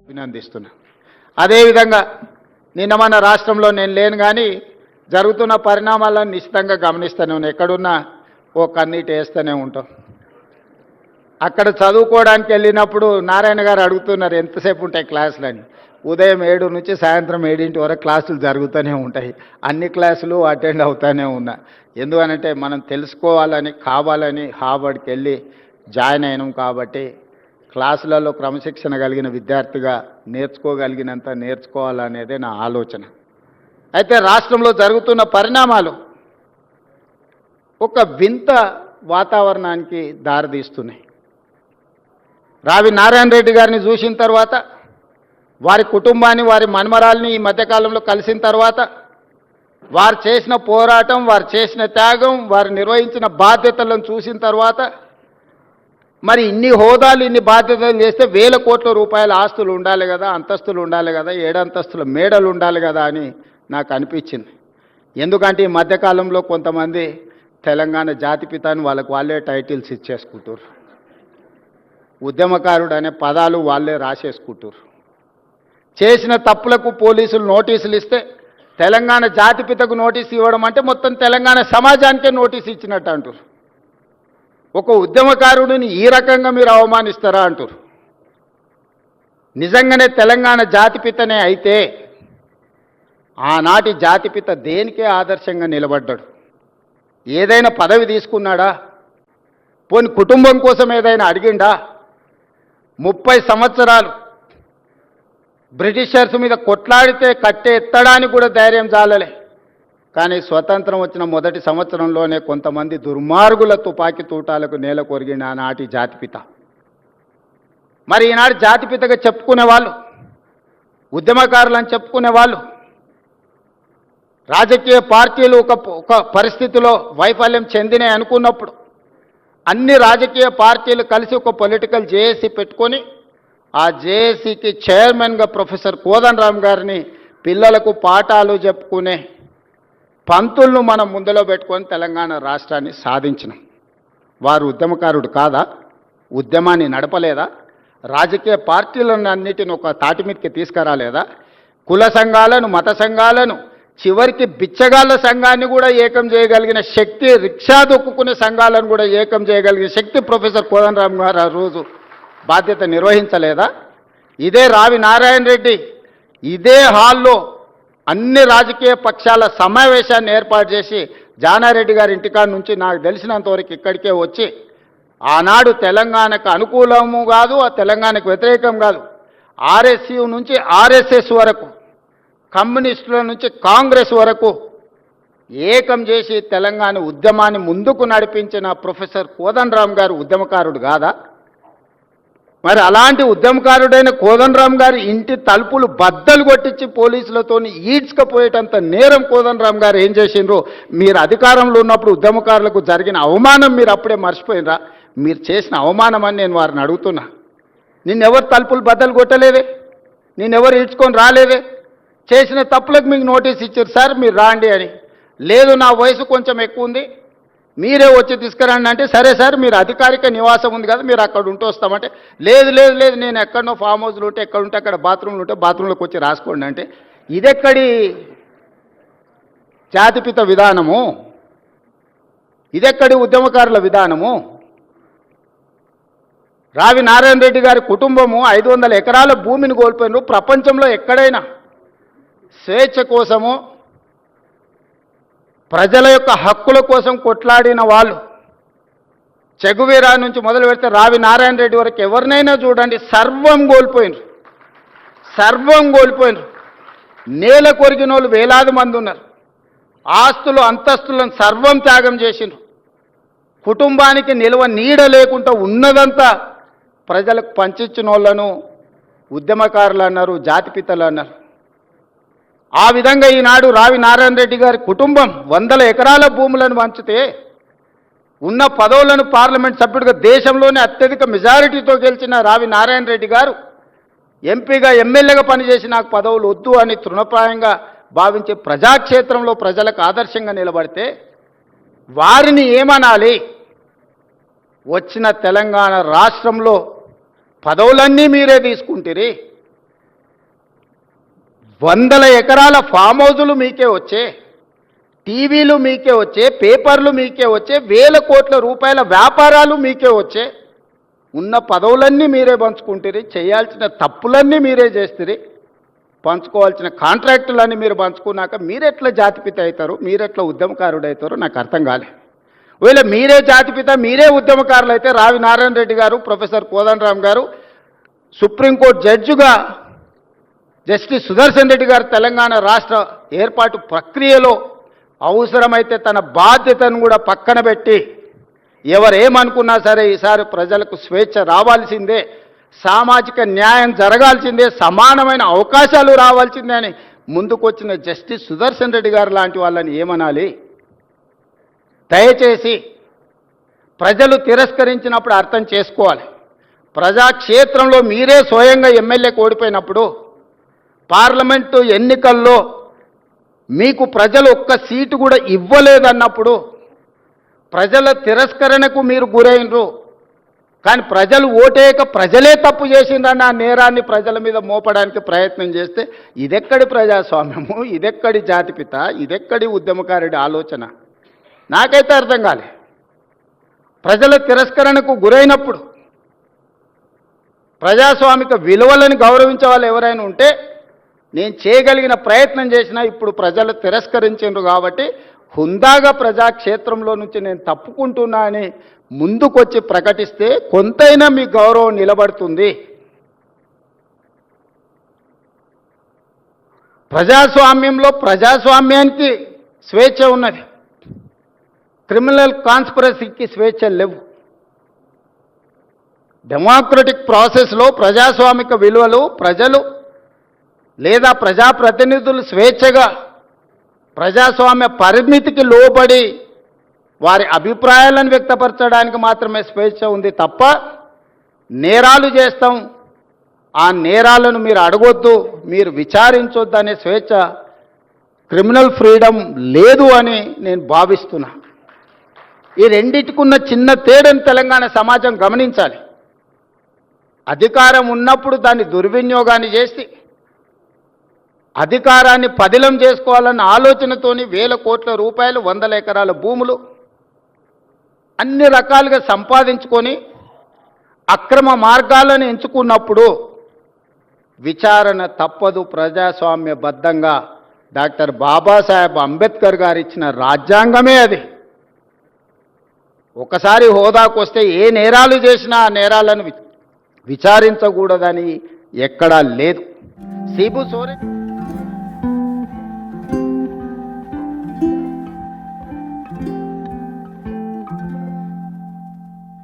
అభినందిస్తున్నా. అదేవిధంగా నిన్న మన రాష్ట్రంలో నేను లేను కానీ జరుగుతున్న పరిణామాలను నిశ్చితంగా గమనిస్తూనే ఉన్నాను. ఎక్కడున్నా ఓ కన్నీటి వేస్తూనే ఉంటాం. అక్కడ చదువుకోవడానికి వెళ్ళినప్పుడు నారాయణ గారు అడుగుతున్నారు ఎంతసేపు ఉంటాయి క్లాసులని. ఉదయం 7 నుంచి సాయంత్రం 7 వరకు క్లాసులు జరుగుతూనే ఉంటాయి. అన్ని క్లాసులు అటెండ్ అవుతూనే ఉన్నా. ఎందుకనంటే మనం తెలుసుకోవాలని కావాలని హార్వర్డ్కి వెళ్ళి జాయిన్ అయినాం కాబట్టి క్లాసులలో క్రమశిక్షణ కలిగిన విద్యార్థిగా నేర్చుకోగలిగినంత నేర్చుకోవాలనేదే నా ఆలోచన. అయితే రాష్ట్రంలో జరుగుతున్న పరిణామాలు ఒక వింత వాతావరణానికి దారితీస్తున్నాయి. రావి నారాయణ రెడ్డి గారిని చూసిన తర్వాత, వారి కుటుంబాన్ని వారి మన్మరాల్ని ఈ మధ్యకాలంలో కలిసిన తర్వాత, వారు చేసిన పోరాటం, వారు చేసిన త్యాగం, వారు నిర్వహించిన బాధ్యతలను చూసిన తర్వాత, మరి ఇన్ని హోదాలు ఇన్ని బాధ్యతలు చేస్తే వేల కోట్ల రూపాయల ఆస్తులు ఉండాలి కదా, అంతస్తులు ఉండాలి కదా, 7 అంతస్తుల మేడలు ఉండాలి కదా అని నాకు అనిపించింది. ఎందుకంటే ఈ మధ్యకాలంలో కొంతమంది తెలంగాణ జాతిపిత అని వాళ్ళే టైటిల్స్ ఇచ్చేసుకుంటారు. ఉద్యమకారుడు అనే పదాలు వాళ్ళే రాసేసుకుంటారు. చేసిన తప్పులకు పోలీసులు నోటీసులు ఇస్తే తెలంగాణ జాతిపితకు నోటీసు ఇవ్వడం అంటే మొత్తం తెలంగాణ సమాజానికే నోటీసు ఇచ్చినట్టు అంటారు. ఒక ఉద్యమకారుడిని ఈ రకంగా మీరు అవమానిస్తారా అంటారు. నిజంగానే తెలంగాణ జాతిపితనే అయితే ఆనాటి జాతిపిత దేనికే ఆదర్శంగా నిలబడ్డాడు? ఏదైనా పదవి తీసుకున్నాడా? పోని కుటుంబం కోసం ఏదైనా అడిగిండా? 30 సంవత్సరాలు బ్రిటిషర్స్ మీద కొట్లాడితే కట్టె ఎత్తడానికి కూడా ధైర్యం చాలలే. కానీ స్వతంత్రం వచ్చిన మొదటి సంవత్సరంలోనే కొంతమంది దుర్మార్గుల తుపాకీ తూటాలకు నేల కొరిగిన ఆనాటి జాతిపిత. మరి ఈనాడు జాతిపితగా చెప్పుకునే వాళ్ళు, ఉద్యమకారులని చెప్పుకునే వాళ్ళు, రాజకీయ పార్టీలు ఒక పరిస్థితిలో వైఫల్యం చెందినాయి అనుకున్నప్పుడు అన్ని రాజకీయ పార్టీలు కలిసి ఒక పొలిటికల్ జేఏసీ పెట్టుకొని ఆ జేఏసీకి చైర్మన్గా ప్రొఫెసర్ కోదండరామ్ గారిని పిల్లలకు పాఠాలు చెప్పుకునే పంతులను మనం ముందులో పెట్టుకొని తెలంగాణ రాష్ట్రాన్ని సాధించినాం. వారు ఉద్యమకారుడు కాదా? ఉద్యమాన్ని నడపలేదా? రాజకీయ పార్టీలను అన్నిటిని ఒక తాటి మీదకి తీసుకురాలేదా? కుల సంఘాలను, మత సంఘాలను, చివరికి బిచ్చగాళ్ళ సంఘాన్ని కూడా ఏకం చేయగలిగిన శక్తి, రిక్షా దొక్కుకునే సంఘాలను కూడా ఏకం చేయగలిగిన శక్తి ప్రొఫెసర్ కోదండరామ్ గారు ఆ రోజు బాధ్యత నిర్వహించలేదా? ఇదే రావి నారాయణ రెడ్డి ఇదే హాల్లో అన్ని రాజకీయ పక్షాల సమావేశాన్ని ఏర్పాటు చేసి జానారెడ్డి గారి ఇంటికాడ నుంచి నాకు తెలిసినంతవరకు ఇక్కడికే వచ్చి ఆనాడు తెలంగాణకు అనుకూలము కాదు, ఆ తెలంగాణకు వ్యతిరేకం కాదు, ఆర్ఎస్యు నుంచి ఆర్ఎస్ఎస్ వరకు, కమ్యూనిస్టుల నుంచి కాంగ్రెస్ వరకు ఏకం చేసి తెలంగాణ ఉద్యమాన్ని ముందుకు నడిపించిన ప్రొఫెసర్ కోదండరామ్ గారు ఉద్యమకారుడు కాదా? మరి అలాంటి ఉద్యమకారుడైన కోదండరామ్ గారి ఇంటి తలుపులు బద్దలు కొట్టించి పోలీసులతో ఈడ్చుకపోయేటంత నేరం కోదండరామ్ గారు ఏం చేసిండ్రు? మీరు అధికారంలో ఉన్నప్పుడు ఉద్యమకారులకు జరిగిన అవమానం మీరు అప్పుడే మర్చిపోయినరా? మీరు చేసిన అవమానం అని నేను వారిని అడుగుతున్నా. నిన్నెవరు తలుపులు బద్దలు కొట్టలేదే? నిన్నెవరు ఈడ్చుకొని రాలేదే? చేసిన తప్పులకు మీకు నోటీస్ ఇచ్చారు, సార్ మీరు రాండి అని. లేదు నా వయసు కొంచెం ఎక్కువ ఉంది, మీరే వచ్చి తీసుకురండి అంటే, సరే సార్ మీరు అధికారిక నివాసం ఉంది కదా మీరు అక్కడ ఉంటూ వస్తామంటే, లేదు లేదు లేదు నేను ఎక్కడనో ఫామ్ హౌస్లో ఉంటే, ఎక్కడ ఉంటే అక్కడ బాత్రూమ్లు ఉంటే బాత్రూంలోకి వచ్చి రాసుకోండి అంటే, ఇదెక్కడి జాతిపిత విధానము? ఇదెక్కడి ఉద్యమకారుల విధానము? రావి నారాయణ రెడ్డి గారి కుటుంబము 500 ఎకరాల భూమిని కోల్పోయినారు. ప్రపంచంలో ఎక్కడైనా స్వేచ్ఛ కోసము, ప్రజల యొక్క హక్కుల కోసం కొట్లాడిన వాళ్ళు, చెగువీరా నుంచి మొదలు పెడితే రావి నారాయణ రెడ్డి వరకు ఎవరినైనా చూడండి, సర్వం కోల్పోయినారు. సర్వం కోల్పోయినారు. నేల కొరిగిన వాళ్ళు వేలాది మంది ఉన్నారు. ఆస్తులు అంతస్తులను సర్వం త్యాగం చేసినారు. కుటుంబానికి నిల్వ నీడ లేకుండా ఉన్నదంతా ప్రజలకు పంచిచ్చిన వాళ్ళను ఉద్యమకారులు అన్నారు, జాతిపితలు అన్నారు. ఆ విధంగా ఈనాడు రావి నారాయణ రెడ్డి గారి కుటుంబం 100 ఎకరాల భూములను పంచితే ఉన్న పదవులను పార్లమెంట్ సభ్యుడిగా దేశంలోనే అత్యధిక మెజారిటీతో గెలిచిన రావి నారాయణ రెడ్డి గారు ఎంపీగా ఎమ్మెల్యేగా పనిచేసి నాకు పదవులు వద్దు అని తృణప్రాయంగా భావించే ప్రజాక్షేత్రంలో ప్రజలకు ఆదర్శంగా నిలబడితే వారిని ఏమనాలి? వచ్చిన తెలంగాణ రాష్ట్రంలో పదవులన్నీ మీరే తీసుకుంటారు. వందల ఎకరాల ఫామ్ హౌజులు మీకే వచ్చే, టీవీలు మీకే వచ్చే, పేపర్లు మీకే వచ్చే, వేల కోట్ల రూపాయల వ్యాపారాలు మీకే వచ్చే. ఉన్న పదవులన్నీ మీరే పంచుకుంటారు, చేయాల్సిన తప్పులన్నీ మీరే చేస్తారు, పంచుకోవాల్సిన కాంట్రాక్టులన్నీ మీరు పంచుకున్నాక మీరెట్లా జాతిపిత అవుతారు, మీరెట్లా ఉద్యమకారుడు అవుతారో నాకు అర్థం కాలే. ఒకవేళ మీరే జాతిపిత, మీరే ఉద్యమకారులు అయితే రావి నారాయణ రెడ్డి గారు, ప్రొఫెసర్ కోదండరామ్ గారు సుప్రీంకోర్టు జడ్జిగా జస్టిస్ సుదర్శన్ రెడ్డి గారు తెలంగాణ రాష్ట్ర ఏర్పాటు ప్రక్రియలో అవసరమైతే తన బాధ్యతను కూడా పక్కన పెట్టి ఎవరేమనుకున్నా సరే ఈసారి ప్రజలకు స్వేచ్ఛ రావాల్సిందే, సామాజిక న్యాయం జరగాల్సిందే, సమానమైన అవకాశాలు రావాల్సిందే అని ముందుకొచ్చిన జస్టిస్ సుదర్శన్ రెడ్డి గారు లాంటి వాళ్ళని ఏమనాలి? దయచేసి ప్రజలు తిరస్కరించినప్పుడు అర్థం చేసుకోవాలి. ప్రజాక్షేత్రంలో మీరే స్వయంగా ఎమ్మెల్యేకి ఓడిపోయినప్పుడు, పార్లమెంటు ఎన్నికల్లో మీకు ప్రజలు ఒక్క సీటు కూడా ఇవ్వలేదన్నప్పుడు, ప్రజల తిరస్కరణకు మీరు గురైనరు. కానీ ప్రజలు ఓటేయక ప్రజలే తప్పు చేసిందన్న ఆ నేరాన్ని ప్రజల మీద మోపడానికి ప్రయత్నం చేస్తే ఇదెక్కడి ప్రజాస్వామ్యము, ఇదెక్కడి జాతిపిత, ఇదెక్కడి ఉద్యమకారుడి ఆలోచన? నాకైతే అర్థం కాలే. ప్రజల తిరస్కరణకు గురైనప్పుడు ప్రజాస్వామిక విలువలను గౌరవించే వాళ్ళు ఎవరైనా ఉంటే నేను చేయగలిగిన ప్రయత్నం చేసినా ఇప్పుడు ప్రజలు తిరస్కరించారు కాబట్టి హుందాగా ప్రజాక్షేత్రంలో నుంచి నేను తప్పుకుంటున్నా అని ముందుకొచ్చి ప్రకటిస్తే కొంతైనా మీ గౌరవం నిలబడుతుంది. ప్రజాస్వామ్యంలో ప్రజాస్వామ్యానికి స్వేచ్ఛ ఉన్నది, క్రిమినల్ కాన్స్పిరసీకి స్వేచ్ఛ లేవు. డెమోక్రటిక్ ప్రాసెస్లో ప్రజాస్వామిక విలువలు ప్రజలు లేదా ప్రజాప్రతినిధులు స్వేచ్ఛగా ప్రజాస్వామ్య పరిమితికి లోబడి వారి అభిప్రాయాలను వ్యక్తపరచడానికి మాత్రమే స్వేచ్ఛ ఉంది తప్ప నేరాలు చేస్తాం, ఆ నేరాలను మీరు అడగొద్దు, మీరు విచారించొద్దు అనే స్వేచ్ఛ, క్రిమినల్ ఫ్రీడమ్ లేదు అని నేను భావిస్తున్నా. ఈ రెండిటికున్న చిన్న తేడాను తెలంగాణ సమాజం గమనించాలి. అధికారం ఉన్నప్పుడు దాన్ని దుర్వినియోగాన్ని చేసి అధికారాన్ని పదిలం చేసుకోవాలన్న ఆలోచనతోని వేల కోట్ల రూపాయలు, వందల ఎకరాల భూములు అన్ని రకాలుగా సంపాదించుకొని అక్రమ మార్గాలను ఎంచుకున్నప్పుడు విచారణ తప్పదు. ప్రజాస్వామ్యబద్ధంగా డాక్టర్ బాబాసాహెబ్ అంబేద్కర్ గారు ఇచ్చిన రాజ్యాంగమే అది. ఒకసారి హోదాకు వస్తే ఏ నేరాలు చేసినా ఆ నేరాలను విచారించకూడదని ఎక్కడా లేదు. సిబు సోరెన్